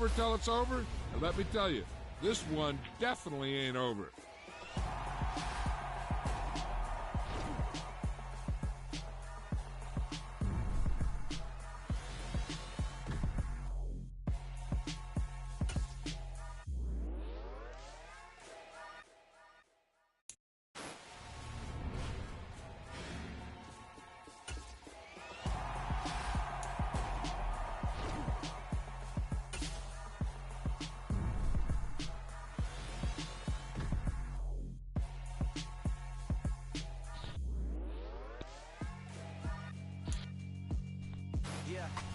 over till it's over. And let me tell you, this one definitely ain't over.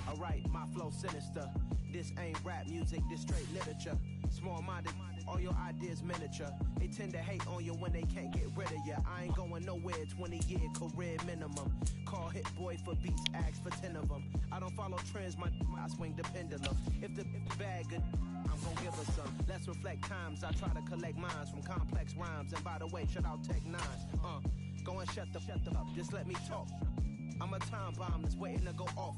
Alright, my flow sinister. This ain't rap music, this straight literature. Small-minded, all your ideas miniature. They tend to hate on you when they can't get rid of you. I ain't going nowhere, 20-year career minimum. Call Hit Boy for beats, ask for 10 of them. I don't follow trends, I swing the pendulum. If the bag good, I'm gon' give her some. Let's reflect times, I try to collect minds from complex rhymes. And by the way, shut out Tech 9. Go and shut the up, just let me talk. I'm a time bomb that's waiting to go off.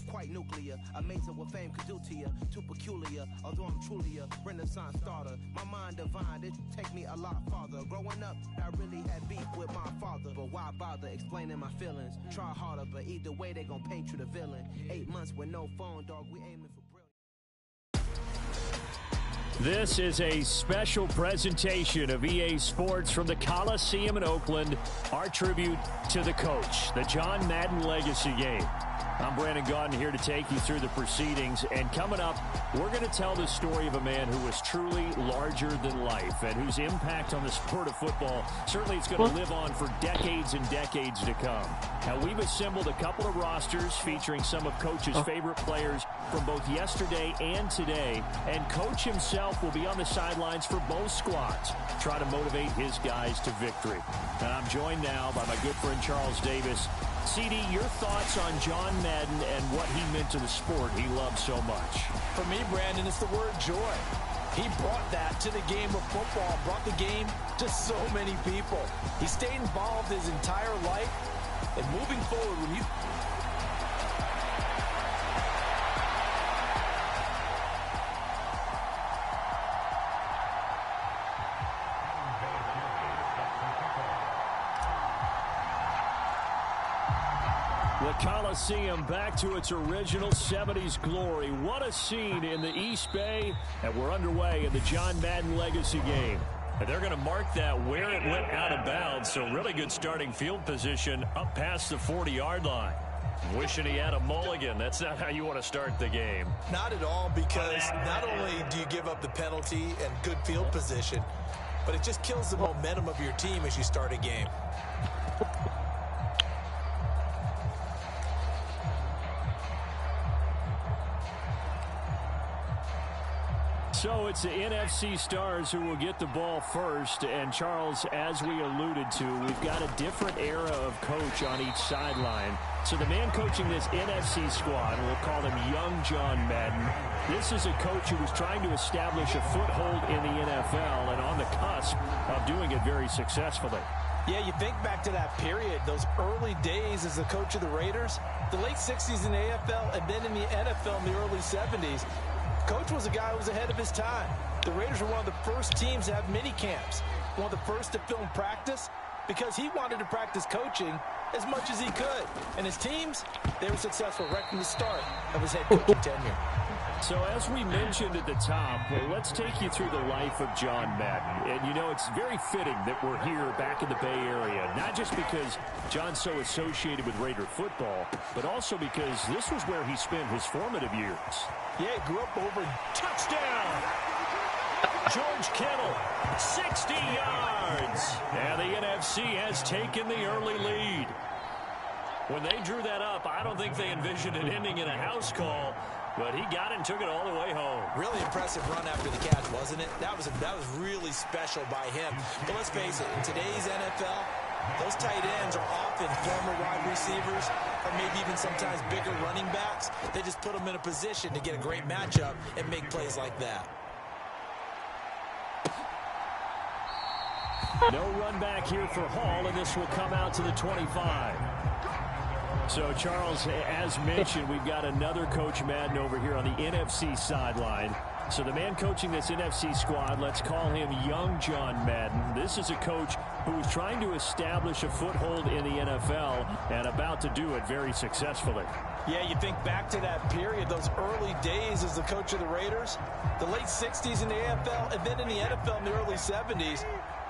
Quite nuclear, amazing what fame could do to you. Too peculiar, although I'm truly a renaissance starter. My mind divine, it take me a lot farther. Growing up, I really had beef with my father. But why bother explaining my feelings? Try harder, but either way they gon' paint you the villain. 8 months with no phone, dog, we aiming for brilliant. This is a special presentation of EA Sports from the Coliseum in Oakland. Our tribute to the coach, the John Madden Legacy Game. I'm Brandon Gaudin here to take you through the proceedings. And coming up, we're going to tell the story of a man who was truly larger than life and whose impact on the sport of football, certainly it's going to live on for decades and decades to come. Now, we've assembled a couple of rosters featuring some of Coach's favorite players from both yesterday and today. And Coach himself will be on the sidelines for both squads, trying to motivate his guys to victory. And I'm joined now by my good friend Charles Davis. CD, your thoughts on John Madden and what he meant to the sport he loved so much? For me, Brandon, it's the word joy. He brought that to the game of football, brought the game to so many people. He stayed involved his entire life, and moving forward, when you... The Coliseum back to its original 70s glory. What a scene in the East Bay, and we're underway in the John Madden Legacy Game. And they're going to mark that where it went out of bounds, so really good starting field position up past the 40-yard line. Wishing he had a mulligan. That's not how you want to start the game. Not at all, because not only do you give up the penalty and good field position, but it just kills the momentum of your team as you start a game. So it's the NFC Stars who will get the ball first. And, Charles, as we alluded to, we've got a different era of coach on each sideline. So the man coaching this NFC squad, we'll call him Young John Madden. This is a coach who was trying to establish a foothold in the NFL and on the cusp of doing it very successfully. Yeah, you think back to that period, those early days as the coach of the Raiders, the late 60s in the AFL, and then in the NFL in the early 70s. Coach was a guy who was ahead of his time. The Raiders were one of the first teams to have mini camps, one of the first to film practice, because he wanted to practice coaching as much as he could. And his teams, they were successful right from the start of his head coaching tenure. So as we mentioned at the top, let's take you through the life of John Madden. And, you know, it's very fitting that we're here back in the Bay Area, not just because John's so associated with Raider football, but also because this was where he spent his formative years. Yeah, he grew up over. Touchdown! George Kittle, 60 yards. And the NFC has taken the early lead. When they drew that up, I don't think they envisioned it ending in a house call. But he got it and took it all the way home. Really impressive run after the catch, wasn't it? That was really special by him. But let's face it, in today's NFL, those tight ends are often former wide receivers or maybe even sometimes bigger running backs. They just put them in a position to get a great matchup and make plays like that. No run back here for Hall, and this will come out to the 25. So, Charles, as mentioned, we've got another Coach Madden over here on the NFC sideline. So the man coaching this NFC squad, let's call him young John Madden. This is a coach who is trying to establish a foothold in the NFL and about to do it very successfully. Yeah, you think back to that period, those early days as the coach of the Raiders, the late 60s in the AFL, and then in the NFL in the early 70s.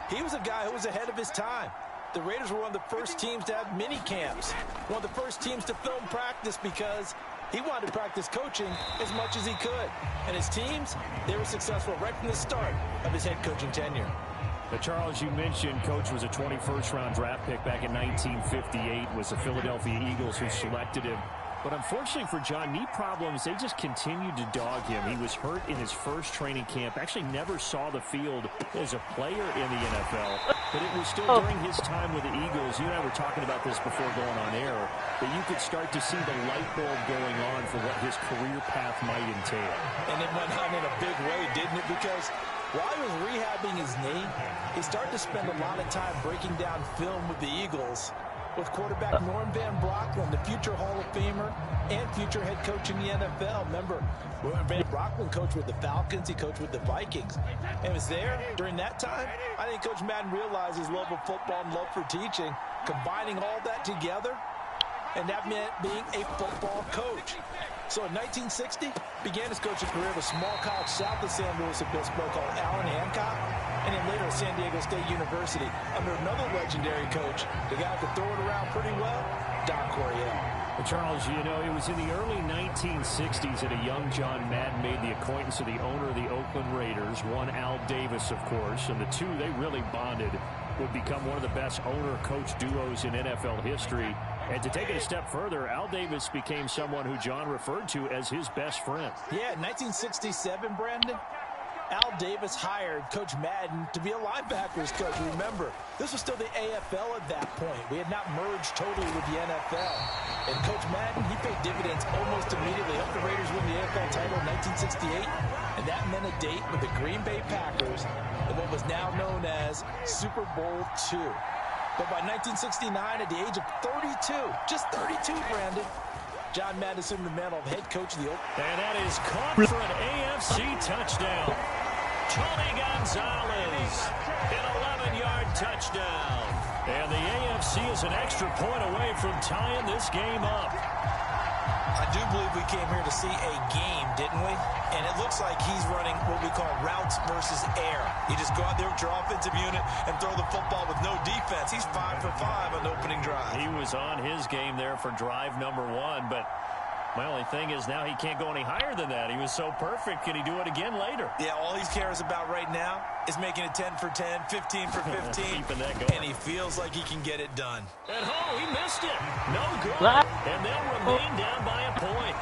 He was a guy who was ahead of his time. The Raiders were one of the first teams to have mini camps, one of the first teams to film practice because he wanted to practice coaching as much as he could. And his teams, they were successful right from the start of his head coaching tenure. But Charles, you mentioned Coach was a 21st round draft pick back in 1958, was the Philadelphia Eagles who selected him. But unfortunately for John, knee problems, they just continued to dog him. He was hurt in his first training camp, actually never saw the field as a player in the NFL. But it was still during his time with the Eagles. You and I were talking about this before going on air, that you could start to see the light bulb going on for what his career path might entail. And it went on in a big way, didn't it? Because while he was rehabbing his knee, he started to spend a lot of time breaking down film with the Eagles, with quarterback Norm Van Brocklin, the future Hall of Famer and future head coach in the NFL. Remember, Van Brocklin coached with the Falcons, he coached with the Vikings, and was there during that time. I think Coach Madden realized his love of football and love for teaching, combining all that together, and that meant being a football coach. So in 1960, began his coaching career at a small college south of San Luis Obispo called Allen Hancock, and then later at San Diego State University under another legendary coach, the guy who could throw it around pretty well, Don Coryell. Well, Charles, you know, it was in the early 1960s that a young John Madden made the acquaintance of the owner of the Oakland Raiders, one Al Davis, of course, and the two, they really bonded, would become one of the best owner-coach duos in NFL history. And to take it a step further, Al Davis became someone who John referred to as his best friend. Yeah, in 1967, Brandon, Al Davis hired Coach Madden to be a linebackers coach. Remember, this was still the AFL at that point. We had not merged totally with the NFL. And Coach Madden, he paid dividends almost immediately. Helped the Raiders win the AFL title in 1968. And that meant a date with the Green Bay Packers in what was now known as Super Bowl II. But by 1969, at the age of 32, just 32, Brandon, John Madden assumed the mantle of head coach of the Oakland. And that is caught for an AFC touchdown. Tony Gonzalez, an 11-yard touchdown. And the AFC is an extra point away from tying this game up. I do believe we came here to see a game, didn't we? And it looks like he's running what we call routes versus air. You just go out there with your offensive unit and throw the football with no defense. He's 5 for 5 on the opening drive. He was on his game there for drive number 1, but my only thing is now he can't go any higher than that. He was so perfect. Can he do it again later? Yeah, all he cares about right now is making it 10 for 10, 15 for 15. Keeping that going. And he feels like he can get it done. And he missed it. No good. And they'll remain down by a point.